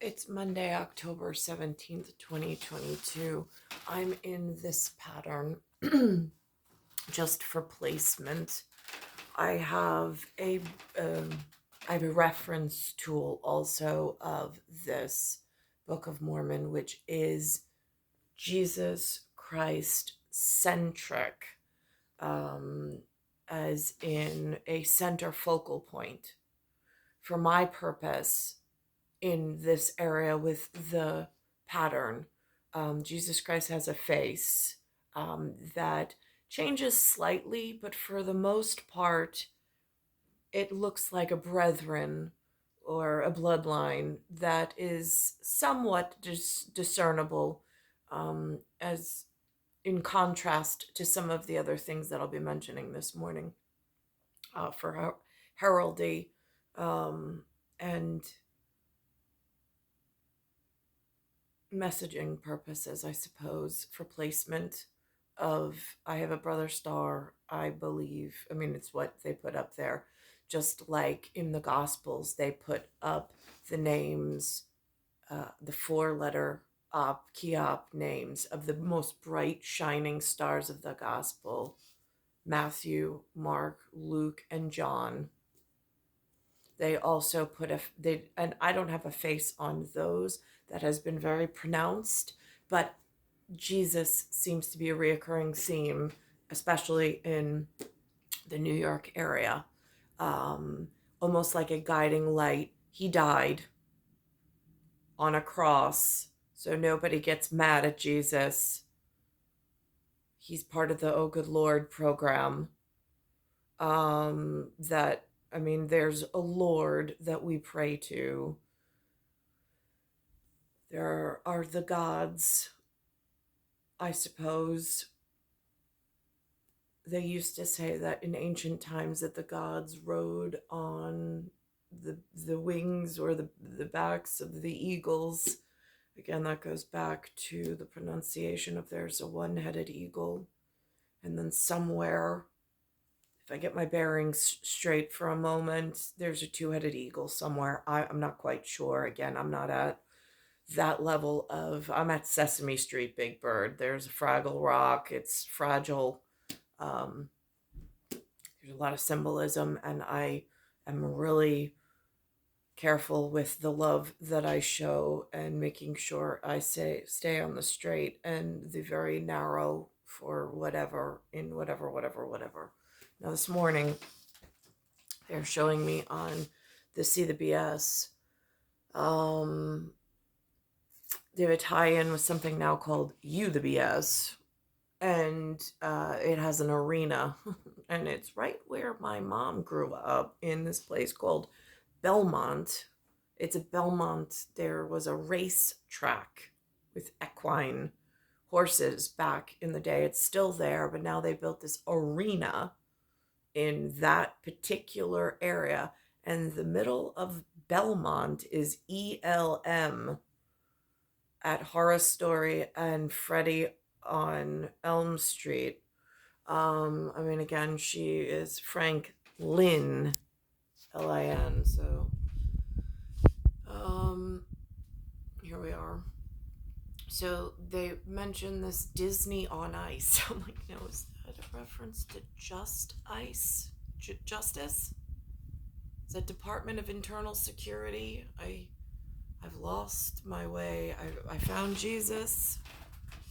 It's Monday, October 17th, 2022. I'm in this pattern just for placement. I have a reference tool also of this Book of Mormon, which is Jesus Christ centric, as in a center focal point for my purpose in this area with the pattern. Jesus Christ has a face that changes slightly, but for the most part, it looks like a brethren or a bloodline that is somewhat discernible, as in contrast to some of the other things that I'll be mentioning this morning for heraldry and messaging purposes, I suppose, for placement of I have a brother star, I believe. I mean, it's what they put up there. Just like in the Gospels, they put up the names, the four-letter Kiop names of the most bright, shining stars of the Gospel: Matthew, Mark, Luke, and John. They also put and I don't have a face on those that has been very pronounced, but Jesus seems to be a reoccurring theme, especially in the New York area. Almost like a guiding light. He died on a cross, so nobody gets mad at Jesus. He's part of the Oh Good Lord program. There's a Lord that we pray to. There are the gods, I suppose. They used to say that in ancient times that the gods rode on the wings or the backs of the eagles. Again, that goes back to the pronunciation of there's a one-headed eagle. And then somewhere, if I get my bearings straight for a moment, there's a two-headed eagle somewhere. I'm not quite sure. Again, I'm not at that level I'm at Sesame Street, Big Bird. There's a Fraggle Rock. It's fragile. There's a lot of symbolism, and I am really careful with the love that I show and making sure I stay on the straight and the very narrow for whatever. Now this morning, they're showing me on the See the BS. They have a tie-in with something now called You the BS, and it has an arena, and it's right where my mom grew up, in this place called Belmont. It's a Belmont. There was a race track with equine horses back in the day. It's still there, but now they built this arena in that particular area, and the middle of Belmont is ELM at Horror Story and Freddy on Elm Street. Again, she is Frank Lynn, Lin. So, here we are. So they mentioned this Disney on Ice. I'm like, no, is that a reference to Just Ice? Justice? Is that Department of Internal Security? I've lost my way. I found Jesus.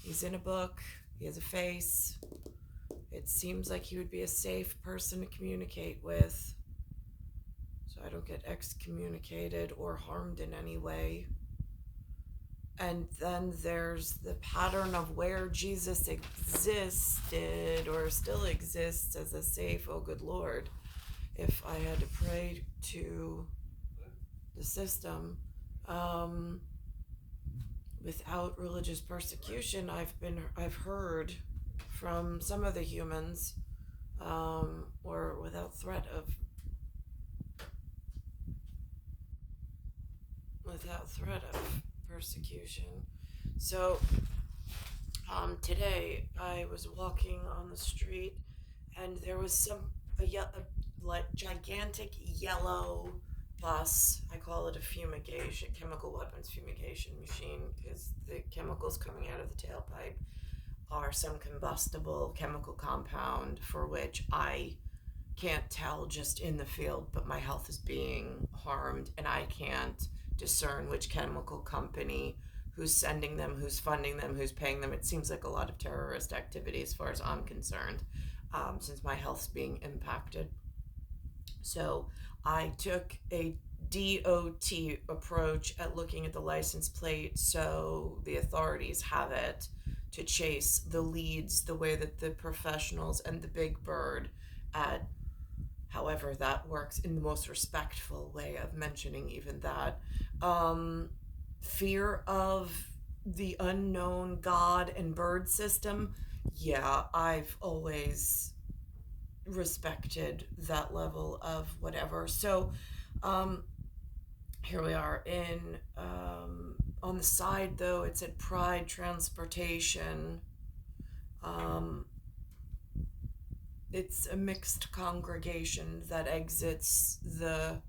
He's in a book. He has a face. It seems like he would be a safe person to communicate with, so I don't get excommunicated or harmed in any way. And then there's the pattern of where Jesus existed or still exists as a safe, oh good Lord. If I had to pray to the system, without religious persecution, I've heard from some of the humans, or without threat of persecution. So today I was walking on the street, and there was a gigantic yellow bus. I call it a fumigation, chemical weapons fumigation machine, because the chemicals coming out of the tailpipe are some combustible chemical compound for which I can't tell just in the field, but my health is being harmed, and I can't discern which chemical company, who's sending them, who's funding them, who's paying them. It seems like a lot of terrorist activity as far as I'm concerned, since my health's being impacted. So I took a DOT approach at looking at the license plate so the authorities have it to chase the leads the way that the professionals and the big bird at however that works in the most respectful way of mentioning even that. Fear of the unknown God and bird system. Yeah, I've always respected that level of whatever. So, um, here we are in on the side though it said Pride Transportation. Um, it's a mixed congregation that exits the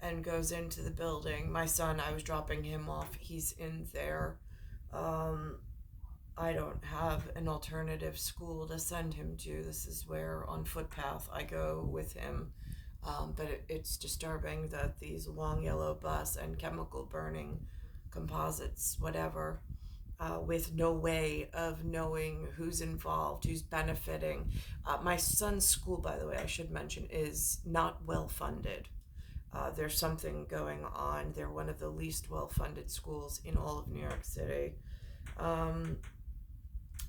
and goes into the building. My son, I was dropping him off. He's in there. Um, I don't have an alternative school to send him to. This is where on footpath I go with him. But it's disturbing that these long yellow bus and chemical burning composites, whatever, with no way of knowing who's involved, who's benefiting. My son's school, by the way, I should mention, is not well funded. There's something going on. They're one of the least well funded schools in all of New York City.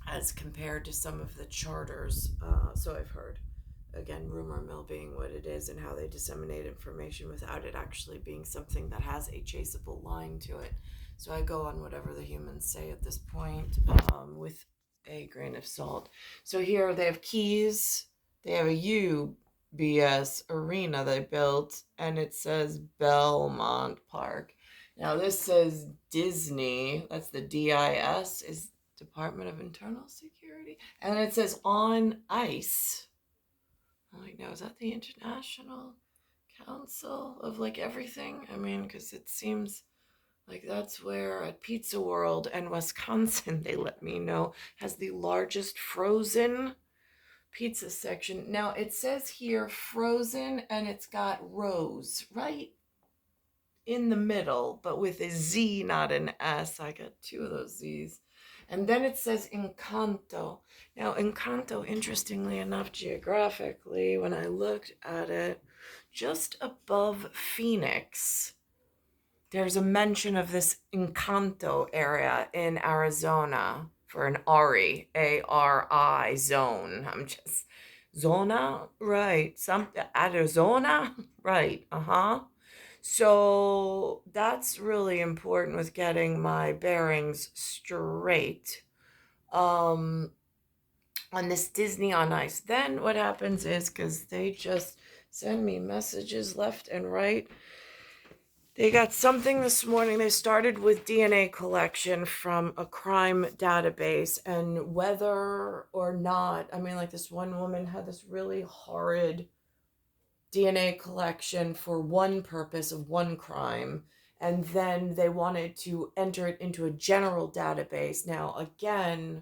As compared to some of the charters. So I've heard. Again, rumor mill being what it is and how they disseminate information without it actually being something that has a chaseable line to it. So I go on whatever the humans say at this point, with a grain of salt. So here they have keys. They have a UBS arena they built, and it says Belmont Park. Now this says Disney. That's the DIS, is Department of Internal Security. And it says on ice. I'm like, no, is that the International Council of like everything? I mean, because it seems like that's where at Pizza World and Wisconsin, they let me know, has the largest frozen pizza section. Now it says here frozen and it's got rose right in the middle, but with a Z, not an S. I got two of those Z's. And then it says Encanto. Now, Encanto, interestingly enough, geographically, when I looked at it, just above Phoenix, there's a mention of this Encanto area in Arizona for an ARI, ARI zone. I'm just, Zona? Right. Arizona? Right. Uh-huh. So that's really important with getting my bearings straight. Um, on this Disney on Ice. Then what happens is, because they just send me messages left and right, they got something this morning. They started with DNA collection from a crime database, and whether or not, I mean, like this one woman had this really horrid DNA collection for one purpose of one crime, and then they wanted to enter it into a general database. Now, again,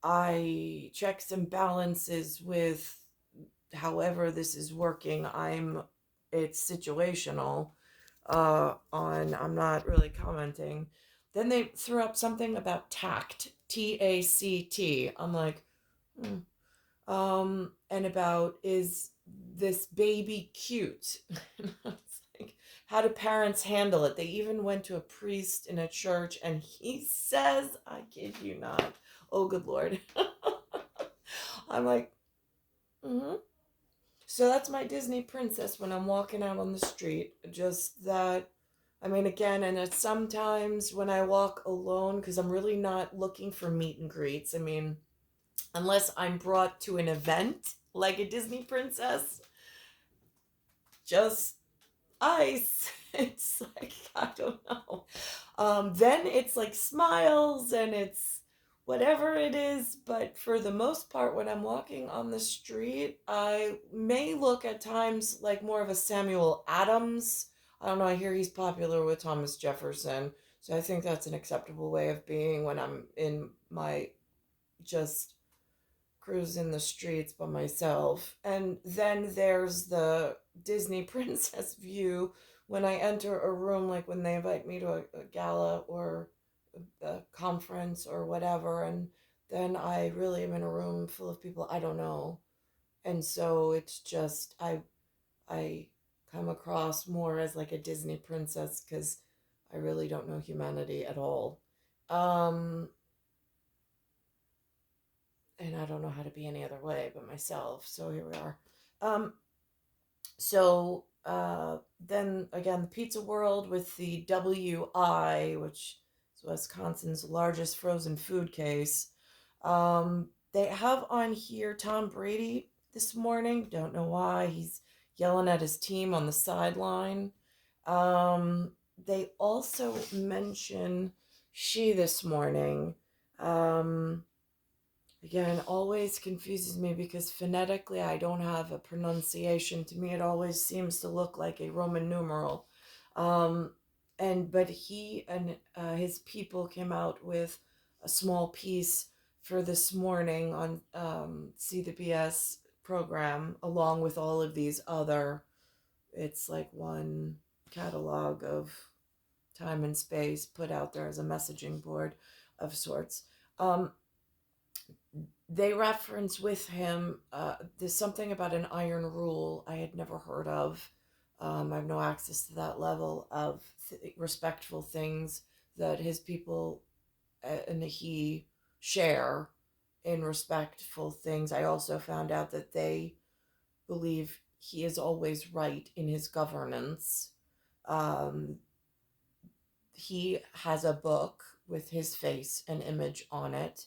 I checks and balances with however this is working. It's situational. I'm not really commenting. Then they threw up something about tact, TACT. I'm like, and about, is this baby cute? And I was like, how do parents handle it? They even went to a priest in a church, and he says, I kid you not, oh good Lord. I'm like, mm-hmm. So that's my Disney princess when I'm walking out on the street. Just that, I mean, again, and it's sometimes when I walk alone, because I'm really not looking for meet and greets. I mean, unless I'm brought to an event like a Disney princess, just ice. It's like, I don't know. Then it's like smiles and it's whatever it is. But for the most part, when I'm walking on the street, I may look at times like more of a Samuel Adams I don't know, I hear he's popular with Thomas Jefferson, so I think that's an acceptable way of being when I'm in my just cruising the streets by myself. And then there's the Disney princess view when I enter a room, like when they invite me to a gala or a conference or whatever, and then I really am in a room full of people I don't know. And so it's just I come across more as like a Disney princess because I really don't know humanity at all. Um, and I don't know how to be any other way but myself. So here we are. Um, then again, the Pizza World with the WI, which is Wisconsin's largest frozen food case. They have on here Tom Brady this morning. Don't know why. He's yelling at his team on the sideline. Um, they also mention she this morning. Um, Again, always confuses me because phonetically I don't have a pronunciation. To me, it always seems to look like a Roman numeral. Um, but he and his people came out with a small piece for this morning on See the BS program, along with all of these other. It's like one catalog of time and space put out there as a messaging board of sorts. Um, they reference with him there's something about an iron rule I had never heard of. I have no access to that level of respectful things that his people and he share in respectful things. I also found out that they believe he is always right in his governance. Um, he has a book with his face and image on it.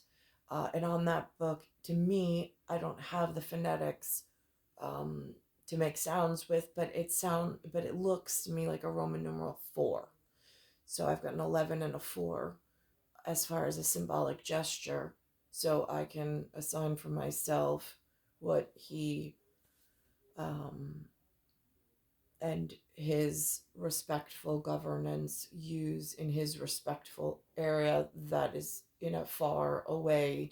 And on that book, to me, I don't have the phonetics to make sounds with, but it looks to me like a Roman numeral 4. So I've got an 11 and a 4 as far as a symbolic gesture. So I can assign for myself what he um, and his respectful governance use in his respectful area that is in a far away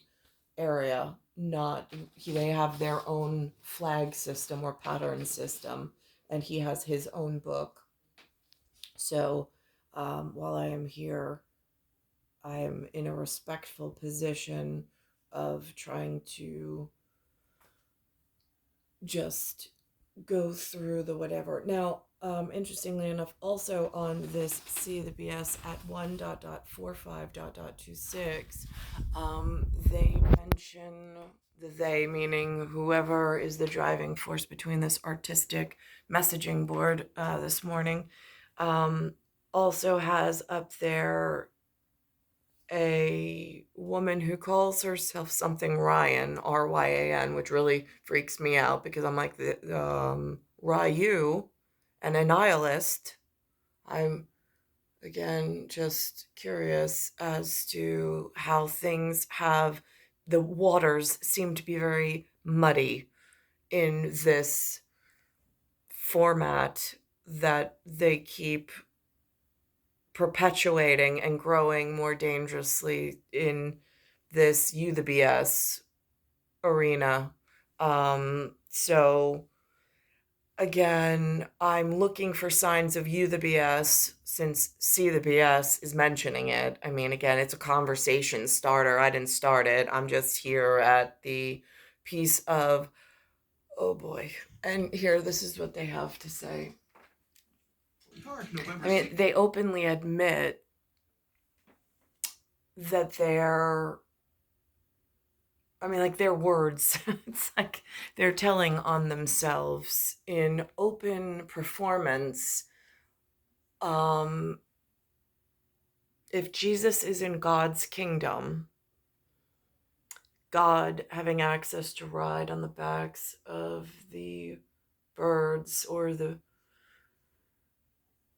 area. Not they have their own flag system or pattern system, and he has his own book. So while I am here, I am in a respectful position of trying to just go through the whatever. Now, interestingly enough, also on this See the BS at 1.45.26, they mention the they, meaning whoever is the driving force between this artistic messaging board this morning, also has up there a woman who calls herself something Ryan, Ryan, which really freaks me out because I'm like, Ryu, and a nihilist. I'm, again, just curious as to how things have, the waters seem to be very muddy in this format that they keep perpetuating and growing more dangerously in this you the BS arena. So again, I'm looking for signs of you the BS since See the BS is mentioning it. I mean, again, it's a conversation starter. I didn't start it. I'm just here at the piece of, oh boy. And here, this is what they have to say. I mean, they openly admit that like their words, it's like they're telling on themselves in open performance. If Jesus is in God's kingdom, God having access to ride on the backs of the birds, or the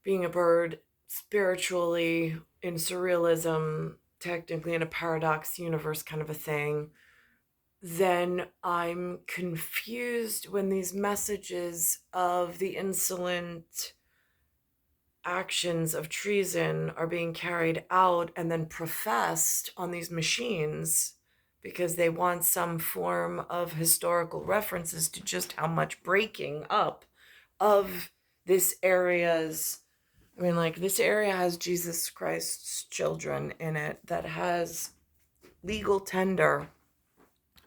being a bird spiritually in surrealism, technically in a paradox universe kind of a thing, then I'm confused when these messages of the insolent actions of treason are being carried out and then professed on these machines because they want some form of historical references to just how much breaking up of this area's. I mean, like, this area has Jesus Christ's children in it that has legal tender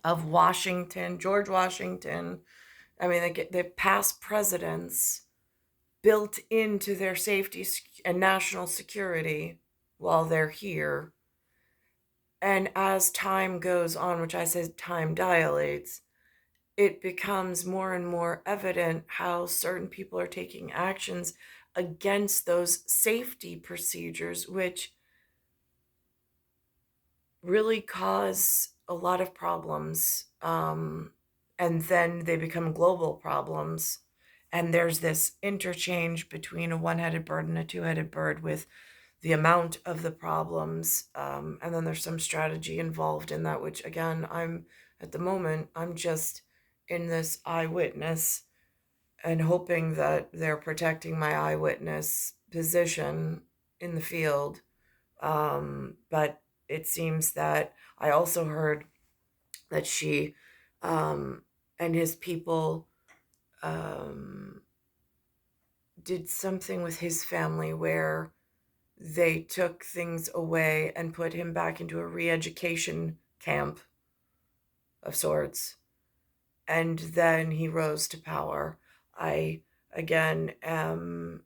of Washington, George Washington. I mean, they past presidents built into their safety and national security while they're here. And as time goes on, which I say time dilates, it becomes more and more evident how certain people are taking actions against those safety procedures, which really cause a lot of problems. And then they become global problems. And there's this interchange between a one-headed bird and a two-headed bird with the amount of the problems. And then there's some strategy involved in that, which again, at the moment, I'm just in this eyewitness and hoping that they're protecting my eyewitness position in the field. But it seems that I also heard that she and his people did something with his family where they took things away and put him back into a re-education camp of sorts. And then he rose to power. I, again, am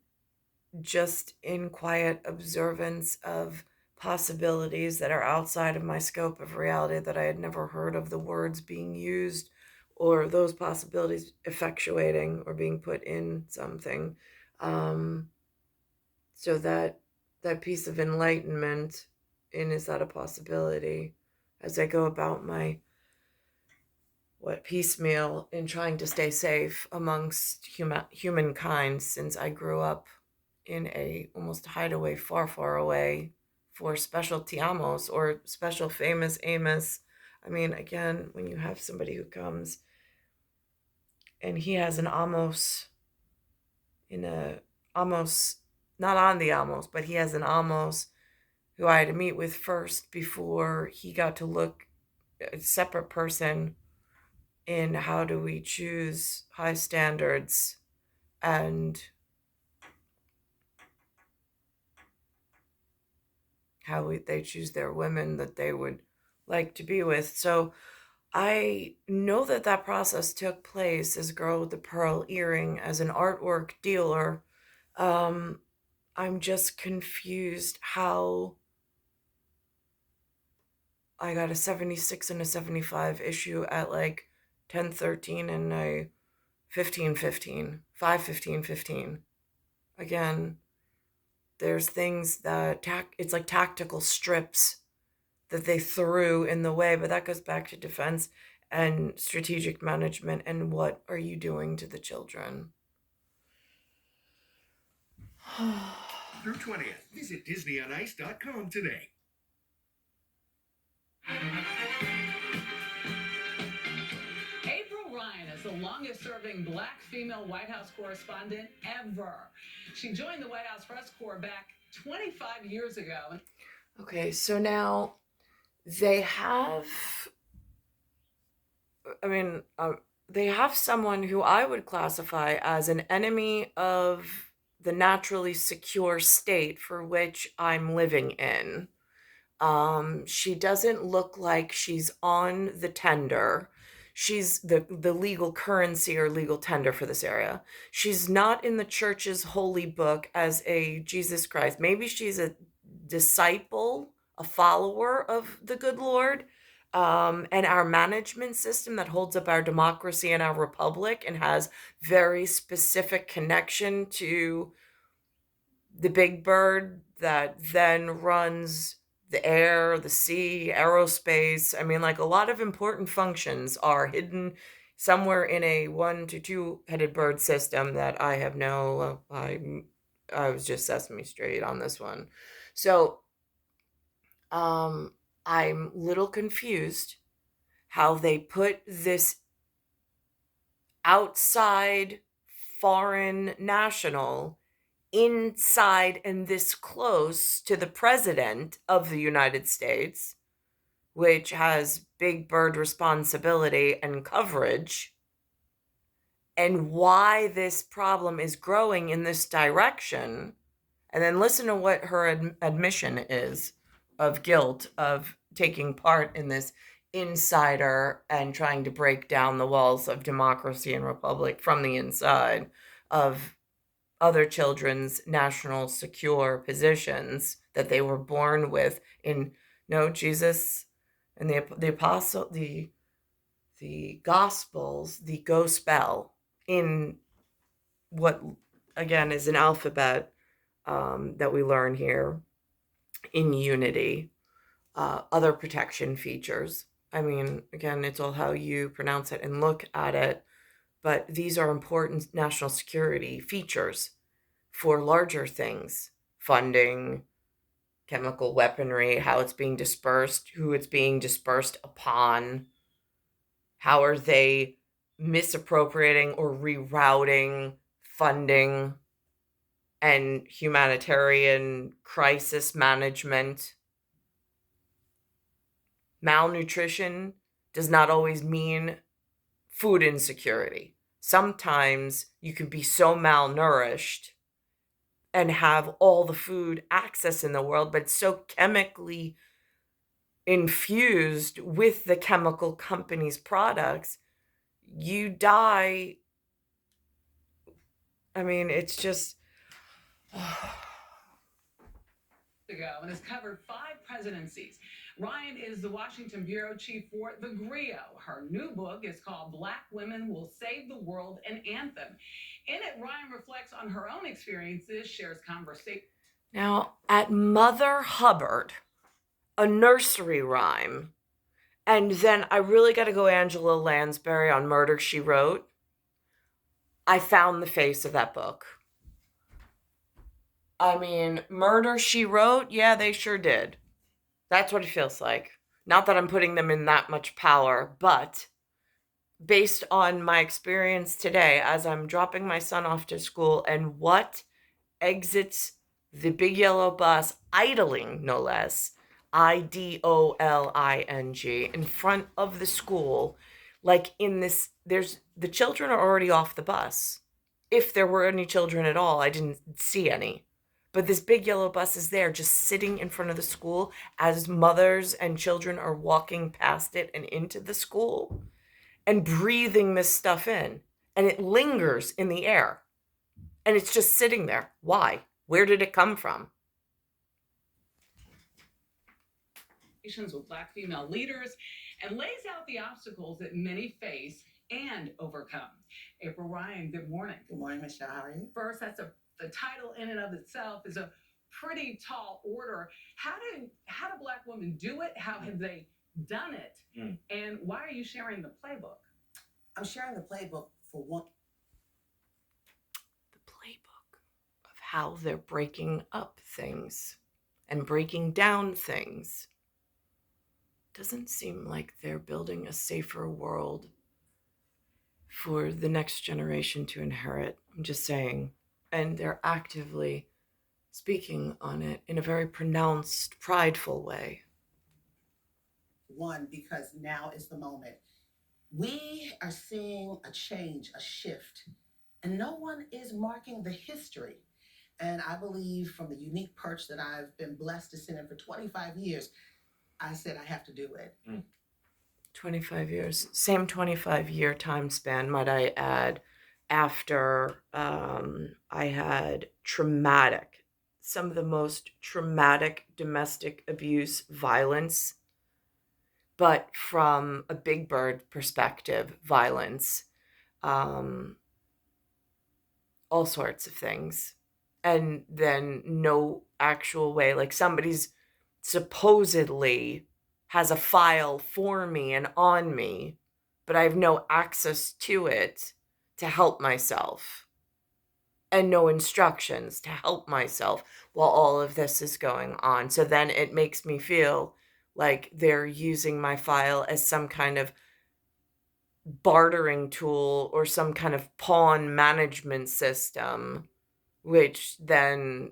just in quiet observance of possibilities that are outside of my scope of reality that I had never heard of the words being used or those possibilities effectuating or being put in something. So that piece of enlightenment in, is that a possibility, as I go about my piecemeal in trying to stay safe amongst humankind, since I grew up in a almost hideaway far away for special tiamos or special famous Amos. I mean, again, when you have somebody who comes and he has an Amos in a Amos, not on the Amos, but he has an Amos who I had to meet with first before he got to look a separate person in how do we choose high standards and how they choose their women that they would like to be with. So I know that process took place as Girl with the Pearl Earring as an artwork dealer. I'm just confused how I got a 76 and a 75 issue at like 1013 and a 1515, 51515. Again, there's things that it's like tactical strips that they threw in the way, but that goes back to defense and strategic management and what are you doing to the children. Through 20th, visit DisneyOnIce.com today. April Ryan is the longest-serving black female White House correspondent ever. She joined the White House Press Corps back 25 years ago. Okay, so now they have, they have someone who I would classify as an enemy of the naturally secure state for which I'm living in. She doesn't look like she's on the tender. She's the legal currency or legal tender for this area. She's not in the church's holy book as a Jesus Christ. Maybe she's a disciple, a follower of the good Lord, and our management system that holds up our democracy and our republic and has very specific connection to the big bird that then runs the air, the sea, aerospace. I mean, like, a lot of important functions are hidden somewhere in a 1 to 2 headed bird system that I have no, I was just Sesame Street on this one. So, I'm little confused how they put this outside foreign national inside and this close to the president of the United States, which has big bird responsibility and coverage, and why this problem is growing in this direction. And then listen to what her admission is of guilt of taking part in this insider and trying to break down the walls of democracy and republic from the inside of other children's national secure positions that they were born with. In no Jesus and the apostle, the gospels, the gospel, in what again is an alphabet that we learn here in unity, other protection features. I mean, again, it's all how you pronounce it and look at it, but these are important national security features for larger things: funding, chemical weaponry, how it's being dispersed, who it's being dispersed upon, how are they misappropriating or rerouting funding, and humanitarian crisis management. Malnutrition does not always mean food insecurity. Sometimes you can be so malnourished and have all the food access in the world, but so chemically infused with the chemical company's products, you die. I mean, it's just ago and has covered 5 presidencies. Ryan is the Washington bureau chief for The Griot. Her new book is called Black Women Will Save the World, an Anthem. In it, Ryan reflects on her own experiences, shares conversation. Now, at Mother Hubbard, a nursery rhyme, and then I really got to go Angela Lansbury on Murder, She Wrote. I found the face of that book. I mean, Murder, She Wrote, yeah, they sure did. That's what it feels like. Not that I'm putting them in that much power, but based on my experience today as I'm dropping my son off to school and what exits the big yellow bus, idling, no less, IDOLING, in front of the school, like in this, the children are already off the bus. If there were any children at all, I didn't see any. But this big yellow bus is there, just sitting in front of the school as mothers and children are walking past it and into the school and breathing this stuff in. And it lingers in the air. And it's just sitting there. Why? Where did it come from? With Black female leaders and lays out the obstacles that many face and overcome. April Ryan, good morning. Good morning, Michelle. How are you? First, the title in and of itself is a pretty tall order. How do Black women do it? How have they done it? And why are you sharing the playbook? I'm sharing the playbook for one. The playbook of how they're breaking up things and breaking down things. Doesn't seem like they're building a safer world for the next generation to inherit. I'm just saying. And they're actively speaking on it in a very pronounced, prideful way. One, because now is the moment. We are seeing a change, a shift, and no one is marking the history. And I believe from the unique perch that I've been blessed to sit in for 25 years, I said I have to do it. 25 years. Same 25-year time span, might I add, after I had some of the most traumatic domestic abuse violence, but from a big bird perspective, violence, all sorts of things. And then no actual way, like somebody's supposedly has a file for me and on me, but I have no access to it to help myself and no instructions to help myself while all of this is going on. So then it makes me feel like they're using my file as some kind of bartering tool or some kind of pawn management system which then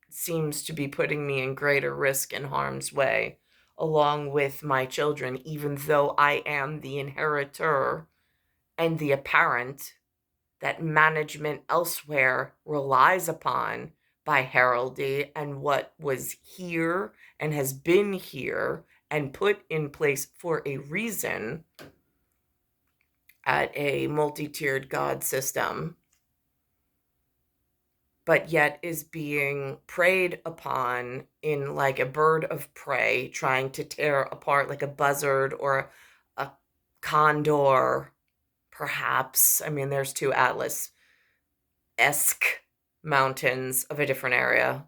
seems to be putting me in greater risk and harm's way, along with my children, even though I am the inheritor and the apparent that management elsewhere relies upon by heraldry and what was here and has been here and put in place for a reason at a multi-tiered God system, but yet is being preyed upon in like a bird of prey, trying to tear apart like a buzzard or a condor, perhaps. I mean, there's two Atlas-esque mountains of a different area.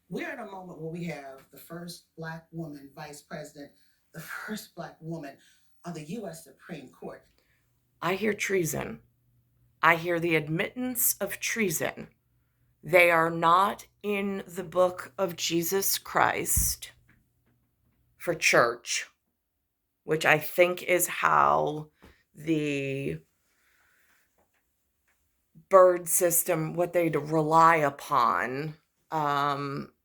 We're in a moment where we have the first Black woman vice president, the first Black woman on the U.S. Supreme Court. I hear treason. I hear the admittance of treason. They are not in the book of Jesus Christ for church, which I think is how the bird system, what they rely upon,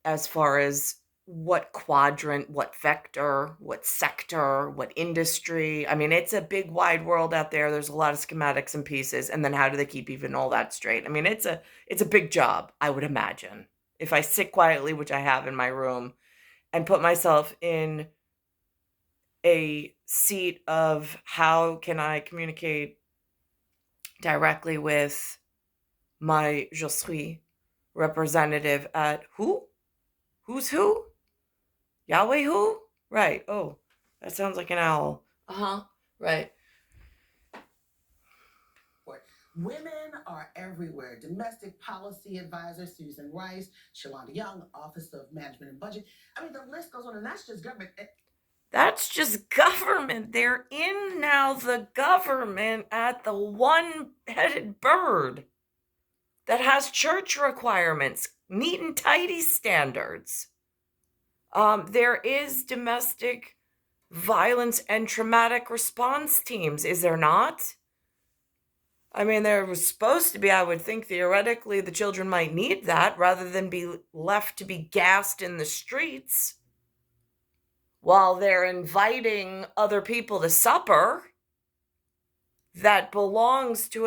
as far as what quadrant, what vector, what sector, what industry. I mean, it's a big wide world out there. There's a lot of schematics and pieces. And then how do they keep even all that straight? I mean, it's a big job, I would imagine. If I sit quietly, which I have in my room, and put myself in a seat of how can I communicate directly with my je suis representative at who? Who's who? Yahweh who? Right. Oh, that sounds like an owl. Right. Women are everywhere. Domestic policy advisor Susan Rice, Shalonda Young, Office of Management and Budget. I mean, the list goes on, and that's just government. That's just government. They're in now the government at the one-headed bird that has church requirements, neat and tidy standards. There is domestic violence and traumatic response teams, is there not? I mean, there was supposed to be, I would think, theoretically, the children might need that rather than be left to be gassed in the streets while they're inviting other people to supper that belongs to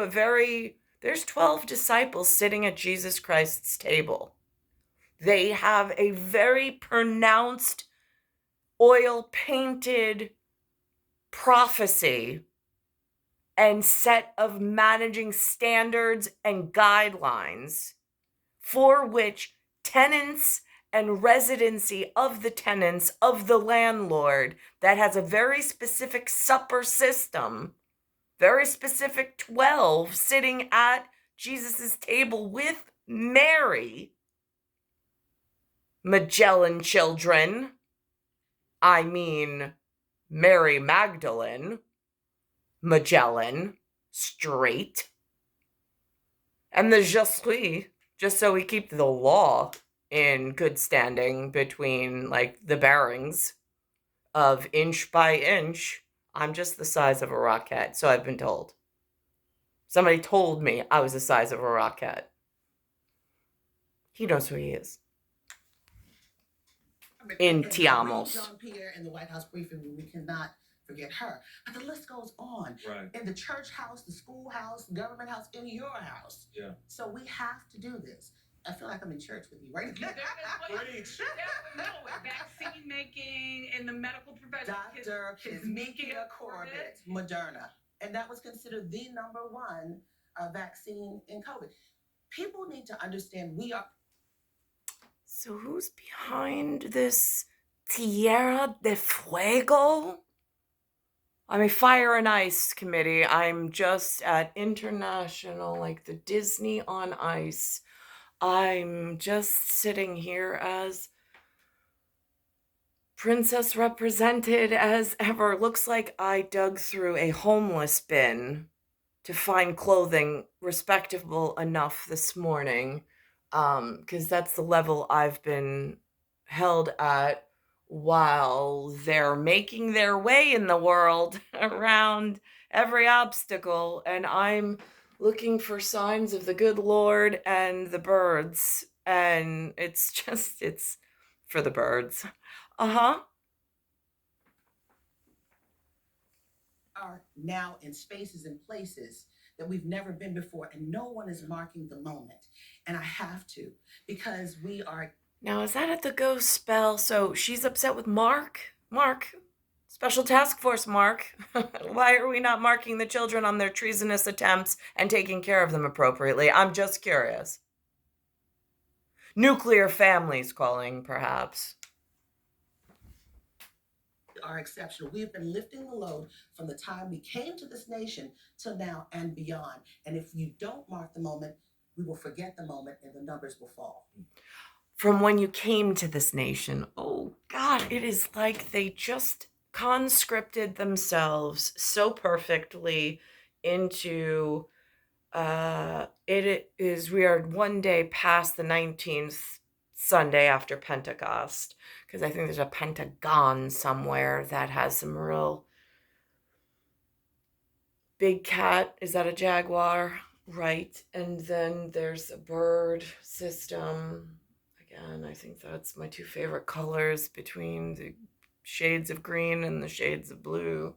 there's 12 disciples sitting at Jesus Christ's table. They have a very pronounced, oil-painted prophecy and set of managing standards and guidelines for which tenants and residency of the tenants of the landlord that has a very specific supper system, very specific 12 sitting at Jesus's table with Mary, Magellan children, I mean Mary Magdalene, Magellan, straight, and the je suis, just so we keep the law in good standing between, like, the bearings of inch by inch. I'm just the size of a rocket, so I've been told. Somebody told me I was the size of a rocket. He knows who he is. In Tiamos. Jean-Pierre in the White House briefing room, we cannot forget her. But the list goes on. Right. In the church house, the schoolhouse, government house, in your house. Yeah. So we have to do this. I feel like I'm in church with you right now. Preach. Vaccine making in the medical profession. Dr. Kizmikia Corbett, Moderna. And that was considered the #1 vaccine in COVID. People need to understand we are. So who's behind this Tierra de Fuego? I mean, Fire and Ice Committee. I'm just at international, like the Disney on Ice. I'm just sitting here as princess represented as ever. Looks like I dug through a homeless bin to find clothing respectable enough this morning, because that's the level I've been held at while they're making their way in the world around every obstacle, and I'm looking for signs of the good Lord and the birds. And it's for the birds. Uh-huh. Are now in spaces and places that we've never been before, and no one is marking the moment. And I have to, because we are. Now, is that at the ghost spell? So she's upset with Mark? Mark, Special Task Force Mark. Why are we not marking the children on their treasonous attempts and taking care of them appropriately? I'm just curious. Nuclear families calling, perhaps. Are exceptional. We have been lifting the load from the time we came to this nation till now and beyond. And if you don't mark the moment, we will forget the moment and the numbers will fall. From when you came to this nation. Oh, God, it is like they just conscripted themselves so perfectly into we are one day past the 19th Sunday after Pentecost, because I think there's a Pentagon somewhere that has some real big cat. Is that a jaguar? Right. And then there's a bird system. Again, I think that's my two favorite colors between the shades of green and the shades of blue.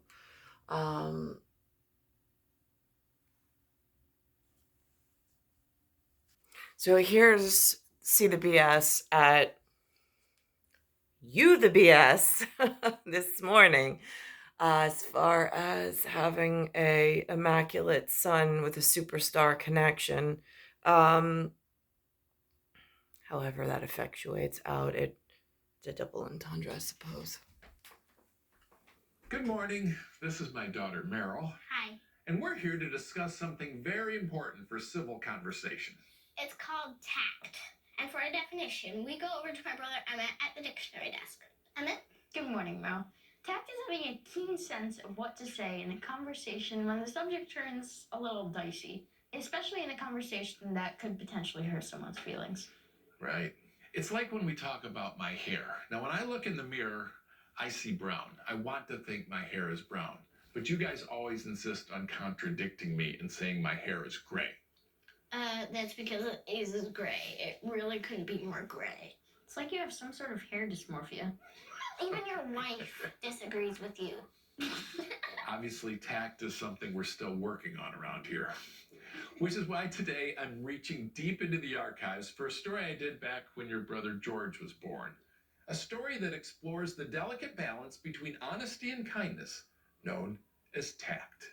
So here's See the BS at You the BS this morning, as far as having a immaculate son with a superstar connection. However that effectuates out, it's a double entendre, I suppose. Good morning. This is my daughter, Meryl. Hi. And we're here to discuss something very important for civil conversation. It's called tact. And for a definition, we go over to my brother Emmett at the dictionary desk. Emmett? Good morning, Meryl. Tact is having a keen sense of what to say in a conversation when the subject turns a little dicey, especially in a conversation that could potentially hurt someone's feelings. Right. It's like when we talk about my hair. Now, when I look in the mirror, I see brown. I want to think my hair is brown. But you guys always insist on contradicting me and saying my hair is gray. That's because it is gray. It really couldn't be more gray. It's like you have some sort of hair dysmorphia. Even your wife disagrees with you. Obviously, tact is something we're still working on around here. Which is why today I'm reaching deep into the archives for a story I did back when your brother George was born. A story that explores the delicate balance between honesty and kindness, known as tact.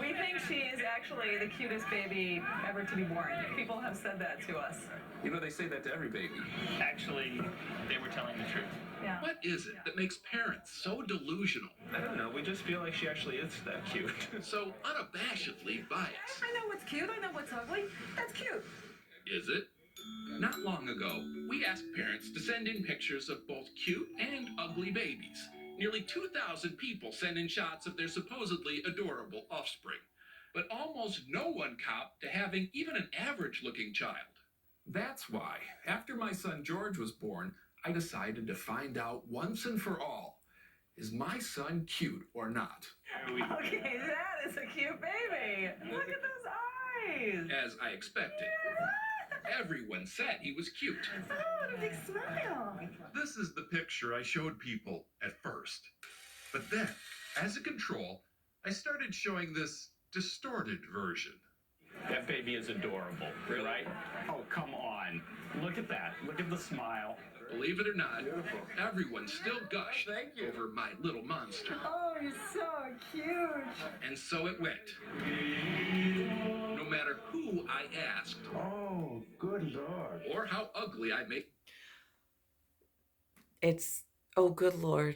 We think she is actually the cutest baby ever to be born. People have said that to us. You know, they say that to every baby. Actually, they were telling the truth. Yeah. What is it that makes parents so delusional? I don't know, we just feel like she actually is that cute. So unabashedly biased? I know what's cute. I know what's ugly. That's cute. Is it? Not long ago, we asked parents to send in pictures of both cute and ugly babies. Nearly 2,000 people sent in shots of their supposedly adorable offspring. But almost no one copped to having even an average-looking child. That's why, after my son George was born, I decided to find out once and for all, is my son cute or not? Okay, that is a cute baby. Look at those eyes. As I expected. Everyone said he was cute. Oh, what a big smile. This is the picture I showed people at first. But then, as a control, I started showing this distorted version. That baby is adorable, right? Oh, come on. Look at that. Look at the smile. Believe it or not, everyone still gushed over my little monster. Oh, you're so cute. And so it went. No matter who I asked. Oh, good Lord. Or how ugly I made. It's, oh, good Lord.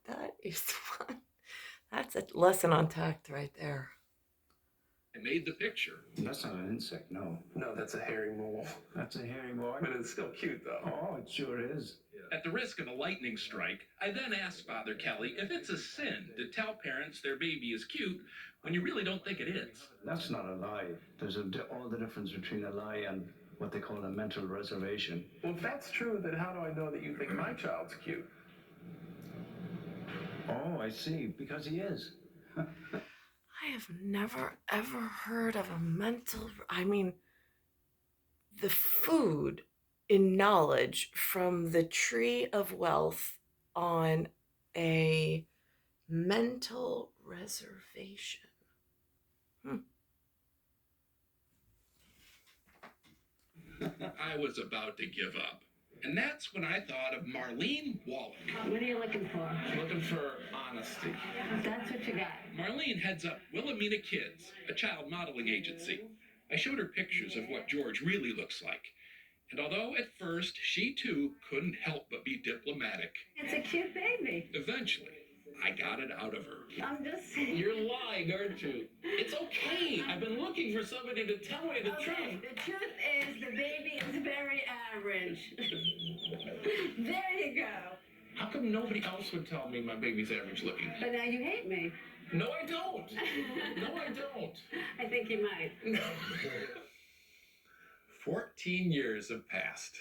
That is fun. That's a lesson on tact right there. I made the picture. That's not an insect, no. No, that's a hairy mole. That's a hairy boy. But it's still cute, though. Oh, it sure is. At the risk of a lightning strike, I then asked Father Kelly if it's a sin to tell parents their baby is cute when you really don't think it is. That's not a lie. There's all the difference between a lie and what they call a mental reservation. Well, if that's true, then how do I know that you think my child's cute? Oh, I see. Because he is. I have never ever heard of a the food in knowledge from the tree of wealth on a mental reservation. I was about to give up. And that's when I thought of Marlene Wallach. What are you looking for? Looking for honesty. That's what you got. Marlene heads up Wilhelmina Kids, a child modeling agency. I showed her pictures of what George really looks like. And although at first she too couldn't help but be diplomatic, It's a cute baby. eventually I got it out of her. I'm just saying. You're lying, aren't you? It's okay. I've been looking for somebody to tell me the truth. The truth is the baby is very average. There you go. How come nobody else would tell me my baby's average looking? But now you hate me. No, I don't. No, I don't. I think you might. 14 years have passed.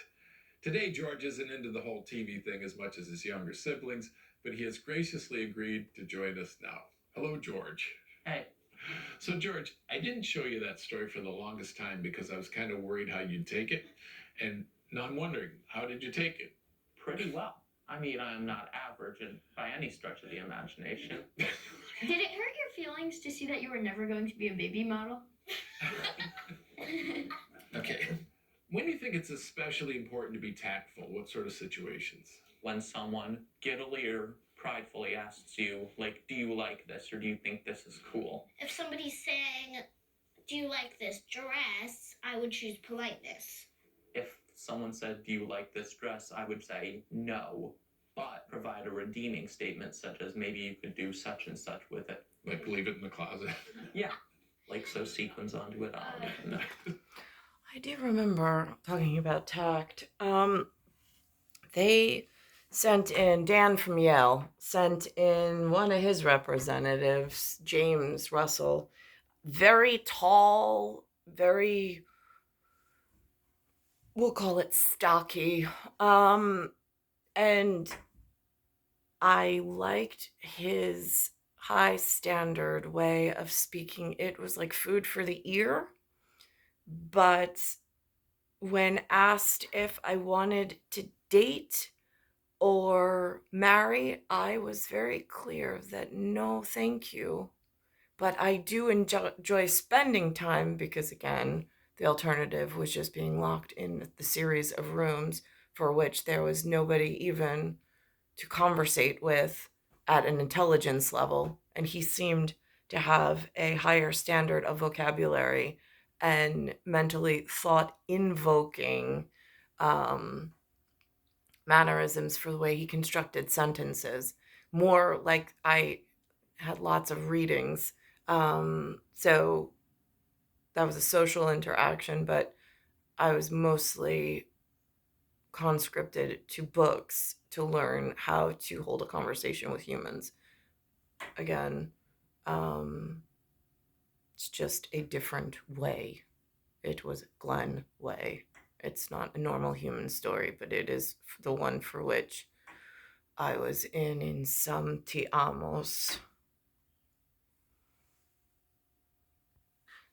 Today, George isn't into the whole TV thing as much as his younger siblings, but he has graciously agreed to join us now. Hello, George. Hey. So, George, I didn't show you that story for the longest time because I was kind of worried how you'd take it. And now I'm wondering, how did you take it? Pretty well. I mean, I'm not average by any stretch of the imagination. Did it hurt your feelings to see that you were never going to be a baby model? Okay. When do you think it's especially important to be tactful? What sort of situations? When someone giddily or pridefully asks you, like, do you like this or do you think this is cool? If somebody's saying, do you like this dress? I would choose politeness. If someone said, do you like this dress? I would say no, but provide a redeeming statement such as maybe you could do such and such with it. Like leave it in the closet? Yeah, like sew sequins onto it. No. I do remember talking about tact. They sent in, Dan from Yale, sent in one of his representatives, James Russell, very tall, very, we'll call it stocky. And I liked his high standard way of speaking. It was like food for the ear. But when asked if I wanted to date or marry, I was very clear that no, thank you. But I do enjoy spending time because, again, the alternative was just being locked in the series of rooms for which there was nobody even to conversate with at an intelligence level. And he seemed to have a higher standard of vocabulary and mentally thought-invoking mannerisms for the way he constructed sentences. More like I had lots of readings. So that was a social interaction, but I was mostly conscripted to books to learn how to hold a conversation with humans. Again, it's just a different way. It was Glenn way. It's not a normal human story, but it is the one for which I was in some Te Amos.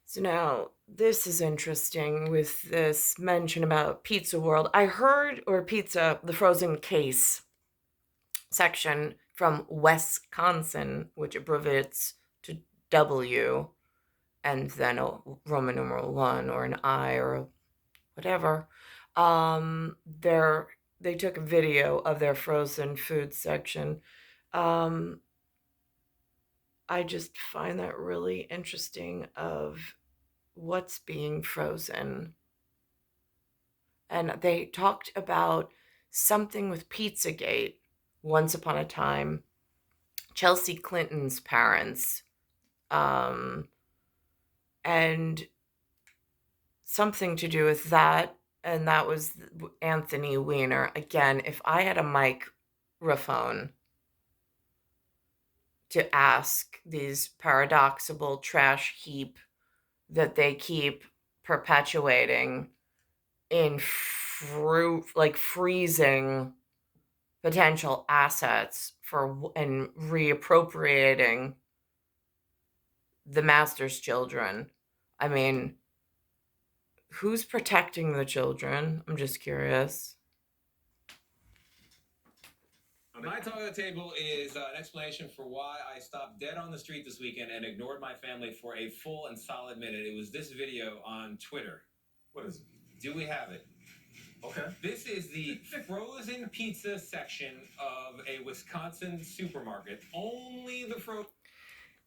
So now, this is interesting with this mention about Pizza World. I heard, or pizza, the frozen case section from Wisconsin, which abbreviates to W, and then a Roman numeral 1 or an I or a whatever. They took a video of their frozen food section. I just find that really interesting of what's being frozen. And they talked about something with Pizzagate once upon a time. Chelsea Clinton's parents, and something to do with that, and that was Anthony Weiner. Again, if I had a microphone to ask these paradoxical trash heap that they keep perpetuating in freezing potential assets and reappropriating the master's children. I mean, who's protecting the children? I'm just curious. My talk at the table is an explanation for why I stopped dead on the street this weekend and ignored my family for a full and solid minute. It was this video on Twitter. What is it? Do we have it? Okay. This is the frozen pizza section of a Wisconsin supermarket. Only the frozen.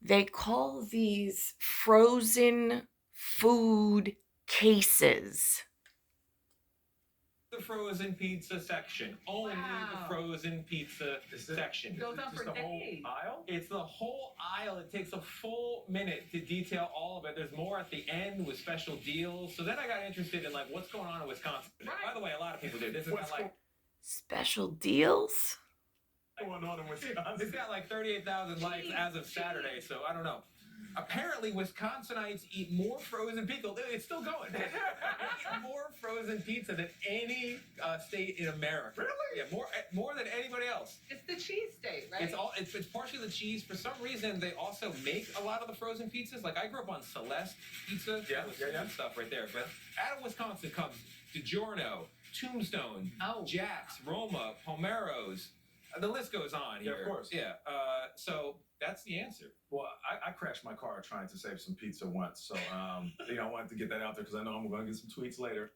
They call these frozen food cases. The frozen pizza section. Only the frozen pizza section. Goes on for the whole days. aisle? It's the whole aisle. It takes a full minute to detail all of it. There's more at the end with special deals. So then I got interested in like what's going on in Wisconsin. Right. By the way, a lot of people do. This is not like special deals? Going on in Wisconsin. It's got like 38,000 likes as of Saturday, so I don't know. Apparently, Wisconsinites eat more frozen pizza. It's still going. They eat more frozen pizza than any state in America. Really? Yeah, more than anybody else. It's the cheese state, right? It's partially the cheese. For some reason, they also make a lot of the frozen pizzas. Like I grew up on Celeste pizza. Yeah, Good stuff right there. But out of Wisconsin comes DiGiorno, Tombstone, Jack's, Roma, Pomero's. The list goes on here. Yeah, of course. Yeah. So that's the answer. Well, I crashed my car trying to save some pizza once, so I wanted to get that out there because I know I'm going to get some tweets later.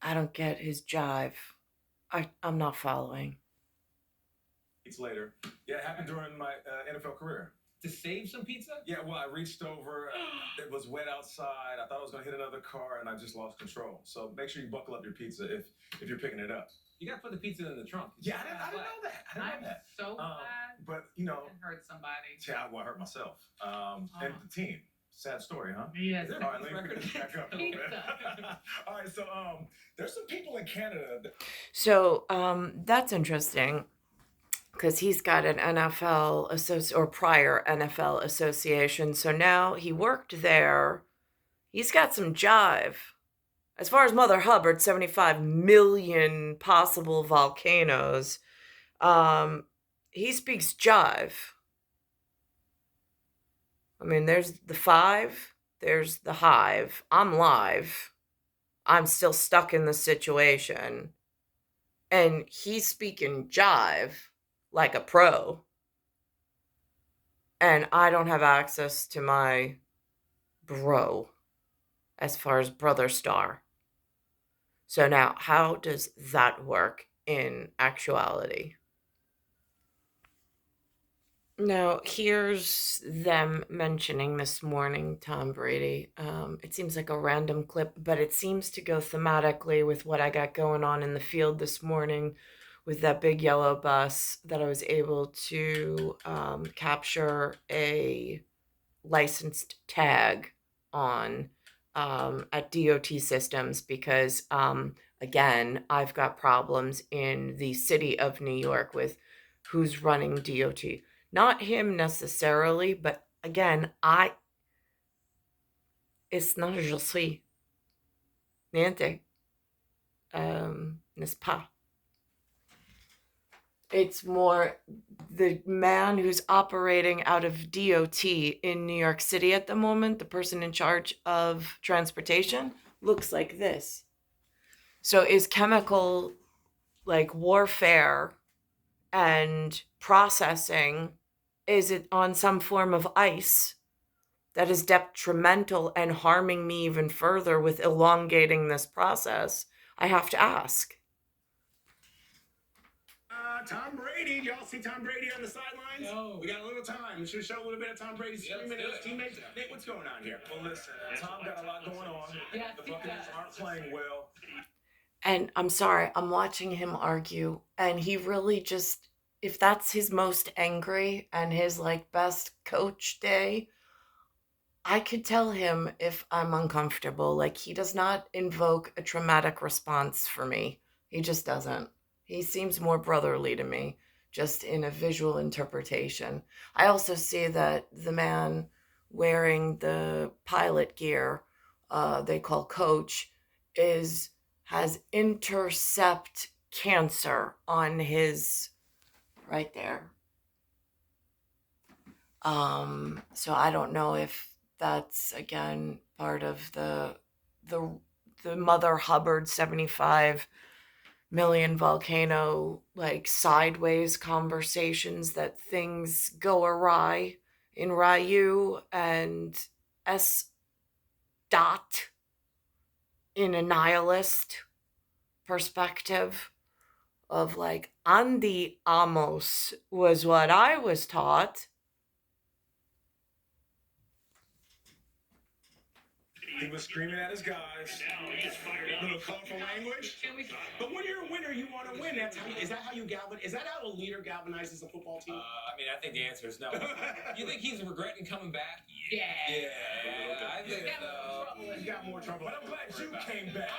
I don't get his jive. I'm not following. Tweets later. Yeah, it happened during my NFL career. To save some pizza? Yeah, well, I reached over. It was wet outside. I thought I was going to hit another car, and I just lost control. So make sure you buckle up your pizza if you're picking it up. You got to put the pizza in the trunk. Yeah, I didn't know that. I didn't know that. So glad. But, you know. I hurt somebody. Yeah, well, I hurt myself. And the team. Sad story, huh? Yes. All right, let me pick this back up a little bit. All right, so there's some people in Canada. So that's interesting because he's got an NFL or prior NFL association. So now he worked there. He's got some jive. As far as Mother Hubbard, 75 million possible volcanoes, he speaks jive. I mean, there's the 5, there's the hive. I'm live. I'm still stuck in the situation. And he's speaking jive like a pro. And I don't have access to my bro as far as brother star. So now, how does that work in actuality? Now, here's them mentioning this morning Tom Brady. It seems like a random clip, but it seems to go thematically with what I got going on in the field this morning with that big yellow bus that I was able to capture a licensed tag on at DOT systems because, again, I've got problems in the city of New York with who's running DOT. Not him necessarily, but again, it's not je suis. Niente. N'est-ce pas? It's more the man who's operating out of DOT in New York City at the moment, the person in charge of transportation, looks like this. So is chemical like warfare and processing, is it on some form of ice that is detrimental and harming me even further with elongating this process? I have to ask. Tom Brady. Y'all see Tom Brady on the sidelines? No. We got a little time. We should show a little bit of Tom Brady screaming at his teammates. Nick, what's going on here? Well, listen, Tom got a lot going on. Yeah, the Buccaneers aren't playing well. And I'm sorry, I'm watching him argue, and he really just, if that's his most angry and his like best coach day, I could tell him if I'm uncomfortable. Like, he does not invoke a traumatic response for me. He just doesn't. He seems more brotherly to me, just in a visual interpretation. I also see that the man wearing the pilot gear they call coach has intercept cancer on his right there. So I don't know if that's again part of the Mother Hubbard 75 million volcano like sideways conversations that things go awry in Ryu and S. Dot in a nihilist perspective of like Andy Amos was what I was taught. He was screaming at his guys. A little colorful language. But when you're a winner, you want to win. That's how is that how you galvanize? Is that how a leader galvanizes a football team? I mean, I think the answer is no. You think he's regretting coming back? Yeah. I think so. He got more trouble. But I'm glad you came back.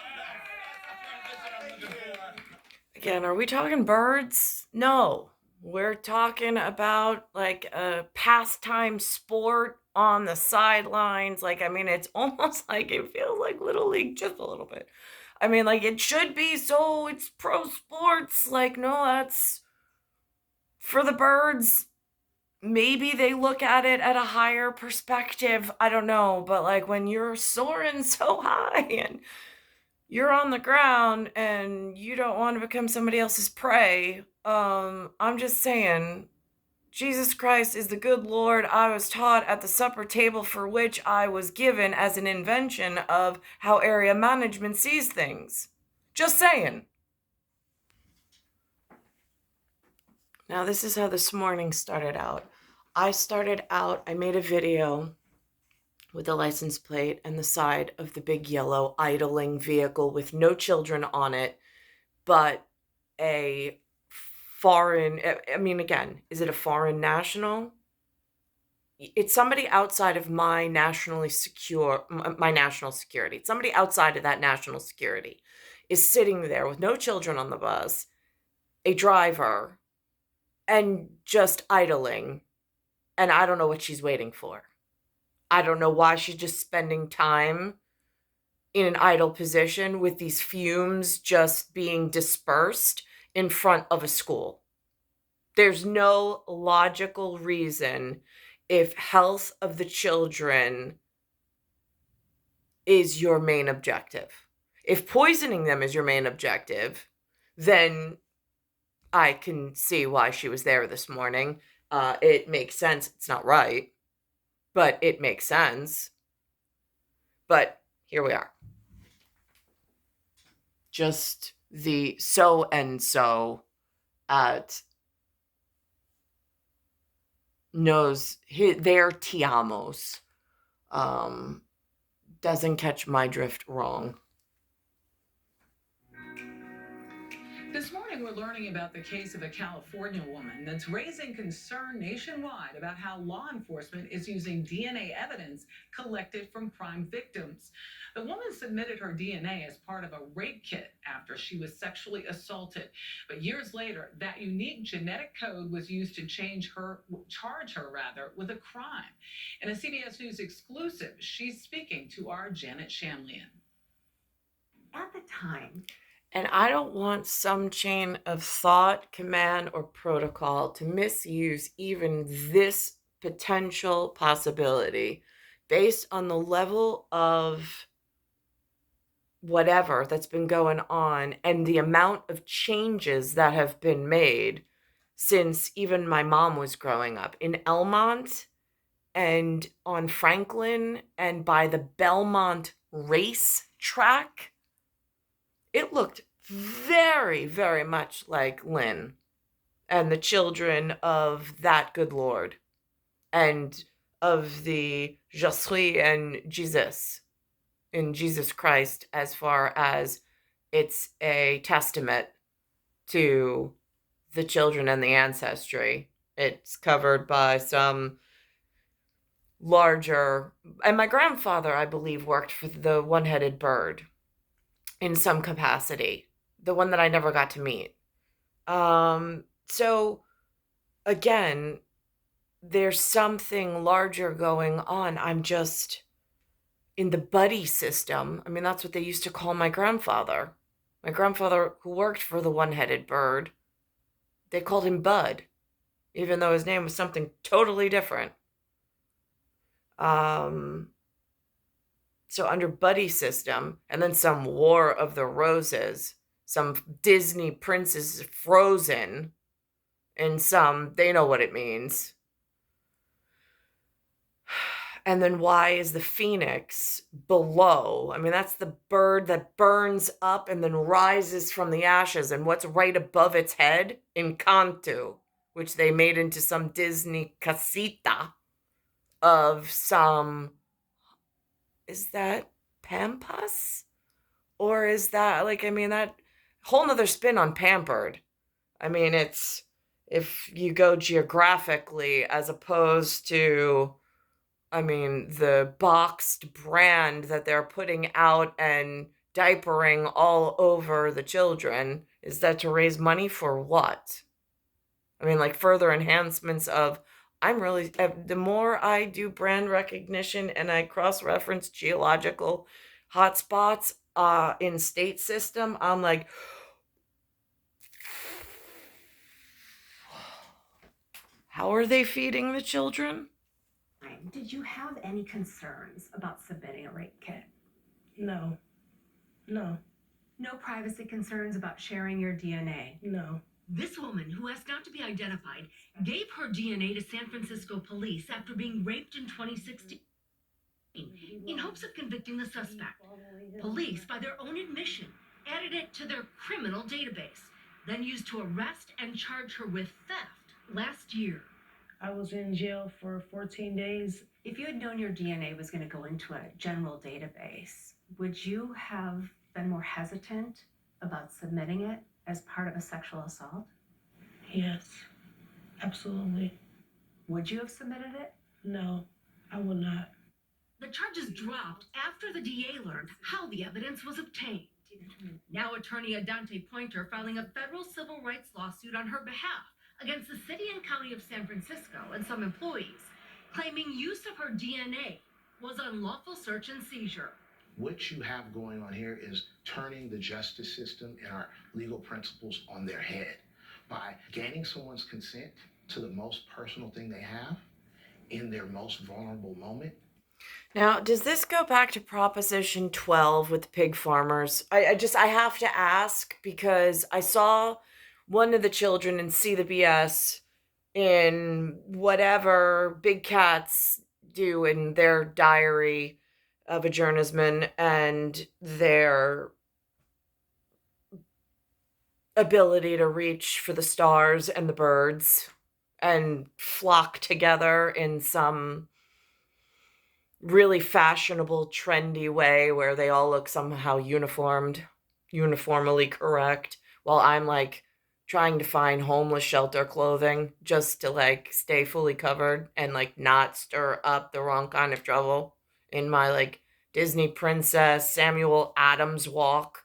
Again, are we talking birds? No. We're talking about like a pastime sport on the sidelines. Like, I mean, it's almost like it feels like Little League just a little bit. I mean, like, it should be, so it's pro sports. Like, no, that's for the birds. Maybe they look at it at a higher perspective. I don't know. But, like, when you're soaring so high and you're on the ground and you don't want to become somebody else's prey, I'm just saying, Jesus Christ is the good Lord I was taught at the supper table, for which I was given as an invention of how area management sees things. Just saying. Now, this is how this morning started out. I made a video with a license plate and the side of the big yellow idling vehicle with no children on it, but a foreign, I mean, again, is it a foreign national? It's somebody outside of my national security. It's somebody outside of that national security is sitting there with no children on the bus, a driver, and just idling. And I don't know what she's waiting for. I don't know why she's just spending time in an idle position with these fumes just being dispersed in front of a school. There's no logical reason, if health of the children is your main objective. If poisoning them is your main objective, then I can see why she was there this morning. It makes sense. It's not right, but it makes sense. But here we are. Just the so-and-so at knows their tiamos doesn't catch my drift wrong. This morning, we're learning about the case of a California woman that's raising concern nationwide about how law enforcement is using DNA evidence collected from crime victims. The woman submitted her DNA as part of a rape kit after she was sexually assaulted. But years later, that unique genetic code was used to charge her with a crime. In a CBS News exclusive, she's speaking to our Janet Shamlian. At the time, and I don't want some chain of thought, command, or protocol to misuse even this potential possibility based on the level of whatever that's been going on and the amount of changes that have been made since even my mom was growing up. In Elmont and on Franklin and by the Belmont race track, it looked very, very much like Lynn and the children of that good Lord and of the Je suis and Jesus in Jesus Christ, as far as it's a testament to the children and the ancestry. It's covered by some larger, and my grandfather, I believe, worked for the one-headed bird in some capacity, the one that I never got to meet. So again, there's something larger going on. I'm just in the buddy system. I mean, that's what they used to call my grandfather. My grandfather, who worked for the one-headed bird, they called him Bud, even though his name was something totally different. So under buddy system, and then some War of the Roses, some Disney princess frozen, and some, they know what it means. And then why is the phoenix below? I mean, that's the bird that burns up and then rises from the ashes. And what's right above its head? Encanto, which they made into some Disney casita of some, is that Pampas? Or is that, like, I mean, that whole nother spin on pampered. I mean, it's, if you go geographically as opposed to, I mean, the boxed brand that they're putting out and diapering all over the children, is that to raise money for what? I mean, like, further enhancements of, I'm really, the more I do brand recognition and I cross-reference geological hotspots in state system, I'm like, how are they feeding the children? Did you have any concerns about submitting a rape kit? No. No. No privacy concerns about sharing your DNA? No. This woman, who asked not to be identified, gave her DNA to San Francisco police after being raped in 2016 in hopes of convicting the suspect. Police, by their own admission, added it to their criminal database, then used to arrest and charge her with theft last year. I was in jail for 14 days. If you had known your DNA was going to go into a general database, would you have been more hesitant about submitting it as part of a sexual assault? Yes, absolutely. Would you have submitted it? No, I would not. The charges dropped after the DA learned how the evidence was obtained. Now attorney Adante Pointer filing a federal civil rights lawsuit on her behalf against the city and county of San Francisco and some employees, claiming use of her DNA was unlawful search and seizure. What you have going on here is turning the justice system and our legal principles on their head by gaining someone's consent to the most personal thing they have in their most vulnerable moment. Now, does this go back to Proposition 12 with the pig farmers? I have to ask, because I saw one of the children in See the BS in whatever big cats do in their diary of a journeyman, and their ability to reach for the stars and the birds and flock together in some really fashionable, trendy way where they all look somehow uniformly correct, while I'm like trying to find homeless shelter clothing just to like stay fully covered and like not stir up the wrong kind of trouble in my like Disney princess Samuel Adams walk.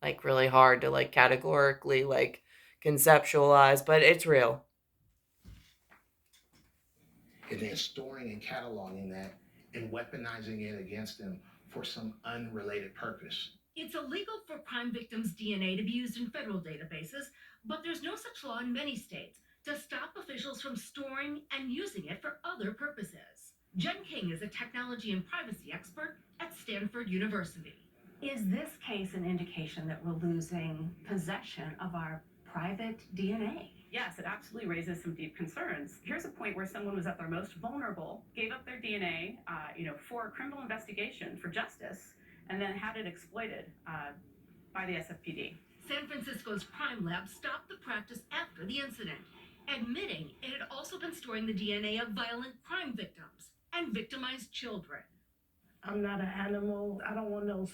Like really hard to like categorically like conceptualize, but it's real. And then storing and cataloging that and weaponizing it against them for some unrelated purpose. It's illegal for crime victims' DNA to be used in federal databases, but there's no such law in many states to stop officials from storing and using it for other purposes. Jen King is a technology and privacy expert at Stanford University. Is this case an indication that we're losing possession of our private DNA? Yes, it absolutely raises some deep concerns. Here's a point where someone was at their most vulnerable, gave up their DNA, for a criminal investigation, for justice, and then had it exploited by the SFPD. San Francisco's crime lab stopped the practice after the incident, admitting it had also been storing the DNA of violent crime victims and victimized children. I'm not an animal. I don't want no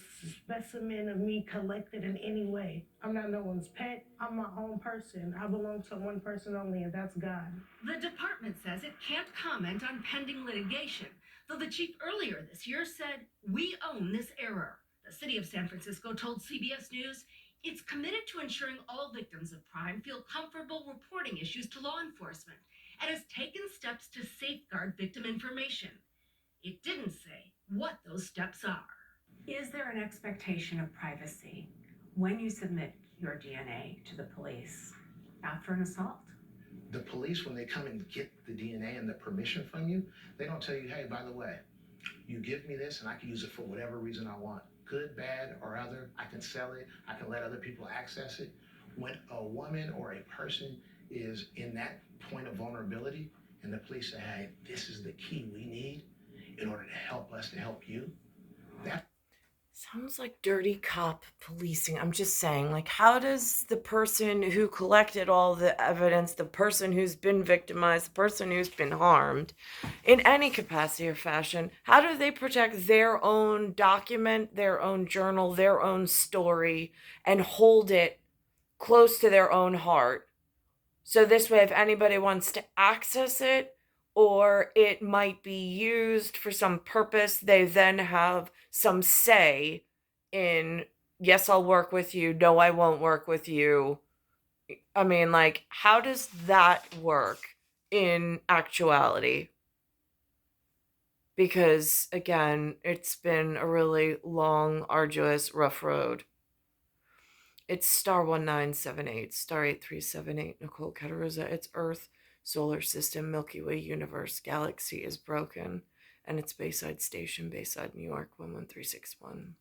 specimen of me collected in any way. I'm not no one's pet. I'm my own person. I belong to one person only, and that's God. The department says it can't comment on pending litigation, though the chief earlier this year said, "We own this error." The city of San Francisco told CBS News it's committed to ensuring all victims of crime feel comfortable reporting issues to law enforcement and has taken steps to safeguard victim information. It didn't say what those steps are. Is there an expectation of privacy when you submit your DNA to the police after an assault? The police, when they come and get the DNA and the permission from you, they don't tell you, hey, by the way, you give me this and I can use it for whatever reason I want. Good, bad, or other. I can sell it. I can let other people access it. When a woman or a person is in that point of vulnerability and the police say, hey, this is the key we need in order to help us to help you, that sounds like dirty cop policing. I'm just saying, like, how does the person who collected all the evidence, the person who's been victimized, the person who's been harmed in any capacity or fashion, how do they protect their own document, their own journal, their own story, and hold it close to their own heart? So this way, if anybody wants to access it, or it might be used for some purpose, they then have some say in, yes, I'll work with you, no, I won't work with you. I mean, like, how does that work in actuality? Because, again, it's been a really long, arduous, rough road. It's star 1978, star 8378, Nicole, Cattaruzza. It's Earth, solar system, Milky Way universe, galaxy is broken, and it's Bayside Station, Bayside, New York, 11361.